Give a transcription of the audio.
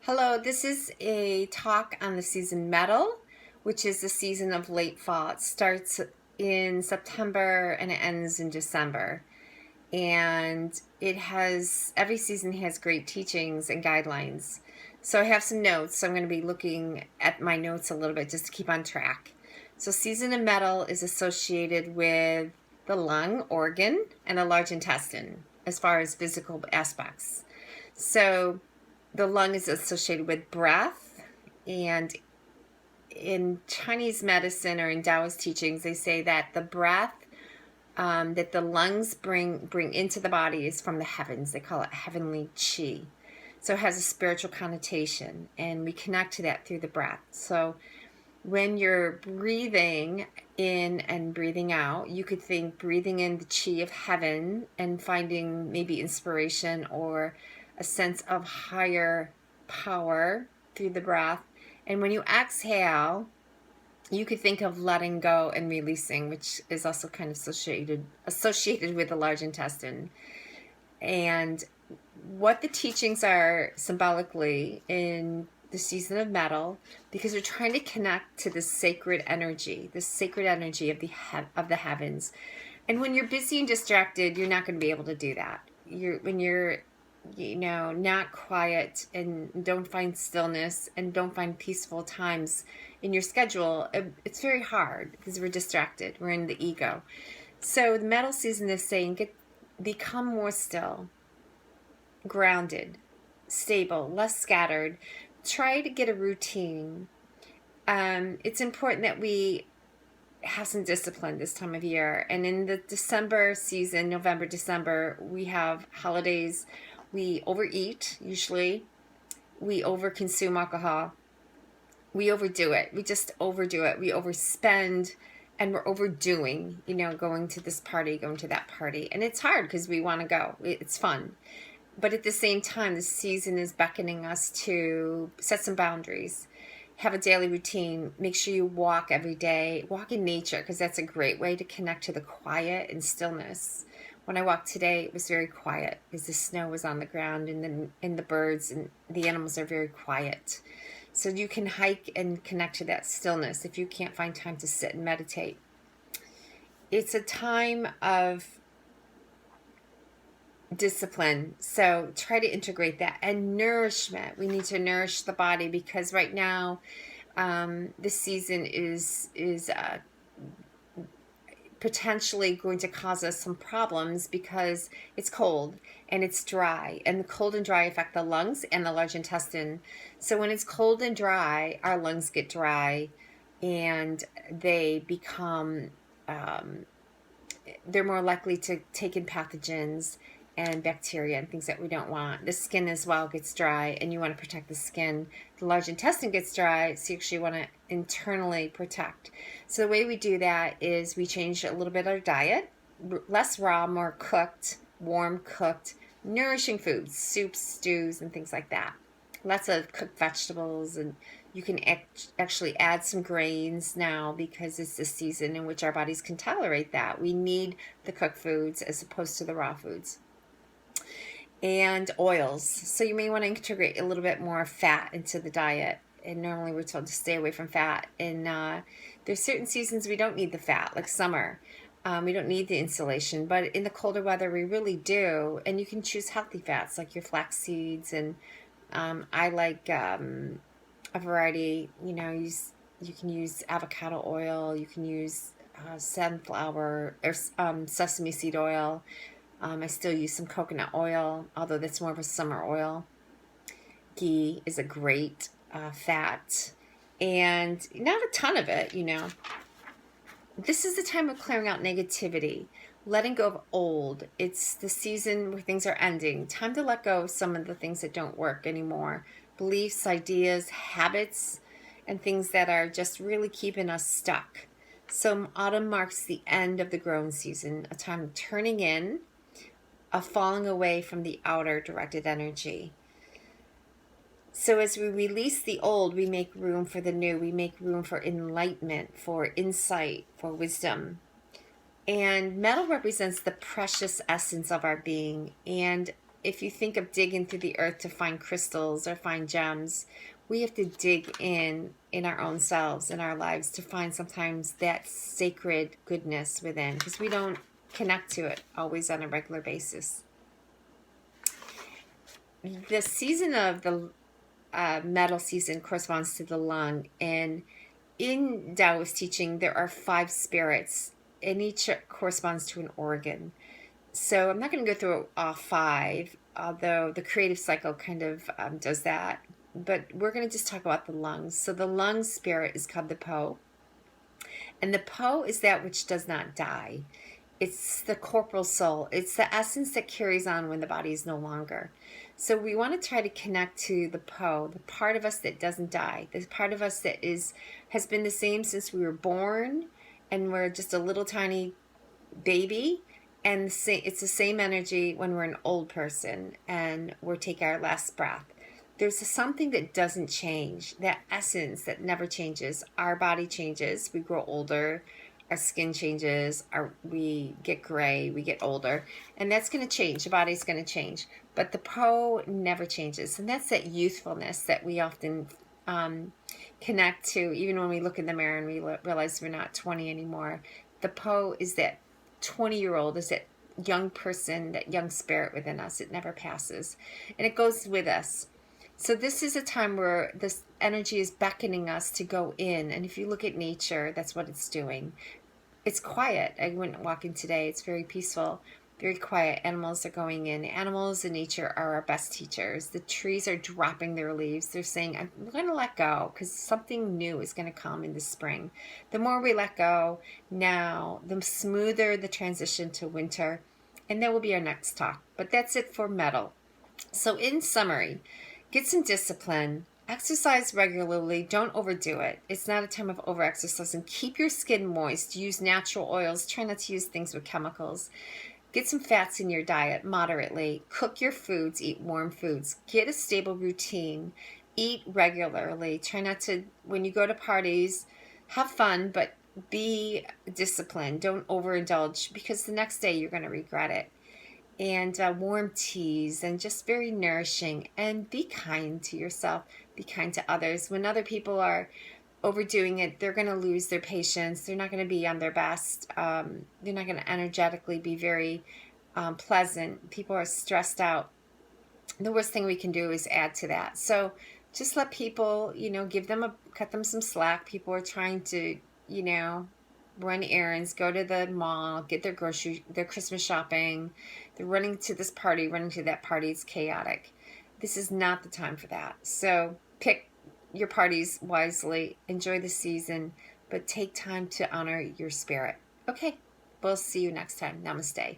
Hello, this is a talk on the season metal, which is the season of late fall. It starts in September and it ends in December. And every season has great teachings and guidelines. So I have some notes. So I'm going to be looking at my notes a little bit just to keep on track. So season of metal is associated with the lung organ and the large intestine as far as physical aspects. So the lung is associated with breath, and in Chinese medicine or in Taoist teachings, they say that the breath that the lungs bring into the body is from the heavens. They call it heavenly qi. So it has a spiritual connotation, and we connect to that through the breath. So when you're breathing in and breathing out, you could think breathing in the qi of heaven and finding maybe inspiration or a sense of higher power through the breath. And when you exhale, you could think of letting go and releasing, which is also kind of associated with the large intestine. And what the teachings are symbolically in the season of metal, because we're trying to connect to this sacred energy of the heavens. And when you're busy and distracted, you're not going to be able to do that. When you're not quiet and don't find stillness and don't find peaceful times in your schedule, it's very hard because we're distracted. We're in the ego. So the metal season is saying become more still, grounded, stable, less scattered. Try to get a routine. It's important that we have some discipline this time of year. And in the December season, November, December, we have holidays. We overeat, usually. We overconsume alcohol. We overdo it. We just overdo it. We overspend, and we're overdoing, going to this party, going to that party. And it's hard because we want to go. It's fun. But at the same time, the season is beckoning us to set some boundaries. Have a daily routine. Make sure you walk every day. Walk in nature, because that's a great way to connect to the quiet and stillness. When I walked today, it was very quiet because the snow was on the ground, and the birds and the animals are very quiet. So you can hike and connect to that stillness if you can't find time to sit and meditate. It's a time of discipline, so try to integrate that. And nourishment, we need to nourish the body, because right now this season is potentially going to cause us some problems because it's cold and it's dry, and the cold and dry affect the lungs and the large intestine. So when it's cold and dry, our lungs get dry, and they become they're more likely to take in pathogens and bacteria and things that we don't want. The skin as well gets dry, and you want to protect the skin. The large intestine gets dry, so you actually want to internally protect. So the way we do that is we change a little bit of our diet, less raw, more cooked, warm cooked, nourishing foods, soups, stews, and things like that. Lots of cooked vegetables, and you can actually add some grains now because it's the season in which our bodies can tolerate that. We need the cooked foods as opposed to the raw foods. And oils. So you may want to integrate a little bit more fat into the diet. And normally we're told to stay away from fat. And there's certain seasons we don't need the fat, like summer. We don't need the insulation. But in the colder weather, we really do. And you can choose healthy fats, like your flax seeds. And I like a variety. You can use avocado oil. You can use sunflower or sesame seed oil. I still use some coconut oil, although that's more of a summer oil. Ghee is a great fat, and not a ton of it, This is the time of clearing out negativity, letting go of old. It's the season where things are ending. Time to let go of some of the things that don't work anymore. Beliefs, ideas, habits, and things that are just really keeping us stuck. So autumn marks the end of the growing season, a time of turning in, of falling away from the outer directed energy. So as we release the old, we make room for the new. We make room for enlightenment, for insight, for wisdom. And metal represents the precious essence of our being. And if you think of digging through the earth to find crystals or find gems, we have to dig in our own selves, in our lives, to find sometimes that sacred goodness within, because we don't connect to it always on a regular basis. The season of the metal season corresponds to the lung, and in Taoist teaching there are 5 spirits, and each corresponds to an organ. So I'm not going to go through all 5, although the creative cycle kind of does that. But we're going to just talk about the lungs. So the lung spirit is called the Po. And the Po is that which does not die. It's the corporal soul. It's the essence that carries on when the body is no longer. So we want to try to connect to the Po, the part of us that doesn't die, the part of us that has been the same since we were born, and we're just a little tiny baby. And it's the same energy when we're an old person and we're taking our last breath. There's something that doesn't change, that essence that never changes. Our body changes, we grow older, our skin changes, we get gray, we get older, and that's going to change. The body's going to change, but the Po never changes, and that's that youthfulness that we often connect to, even when we look in the mirror and we realize we're not 20 anymore. The Po is that 20-year-old, is that young person, that young spirit within us. It never passes, and it goes with us. So this is a time where this energy is beckoning us to go in. And if you look at nature, that's what it's doing. It's quiet. I went walking today. It's very peaceful, very quiet. Animals are going in. Animals and nature are our best teachers. The trees are dropping their leaves. They're saying, I'm going to let go because something new is going to come in the spring. The more we let go now, the smoother the transition to winter. And that will be our next talk. But that's it for metal. So in summary, get some discipline, exercise regularly, don't overdo it. It's not a time of over-exercising. Keep your skin moist, use natural oils, try not to use things with chemicals. Get some fats in your diet moderately, cook your foods, eat warm foods, get a stable routine, eat regularly. Try not to, when you go to parties, have fun, but be disciplined. Don't overindulge, because the next day you're going to regret it. And warm teas, and just very nourishing, and be kind to yourself, be kind to others. When other people are overdoing it, they're going to lose their patience, they're not going to be on their best, they're not going to energetically be very pleasant. People are stressed out. The worst thing we can do is add to that. So just let people, cut them some slack. People are trying to, run errands, go to the mall, get their Christmas shopping. They're running to this party, running to that party. It's chaotic. This is not the time for that. So pick your parties wisely, enjoy the season, but take time to honor your spirit. Okay, we'll see you next time. Namaste.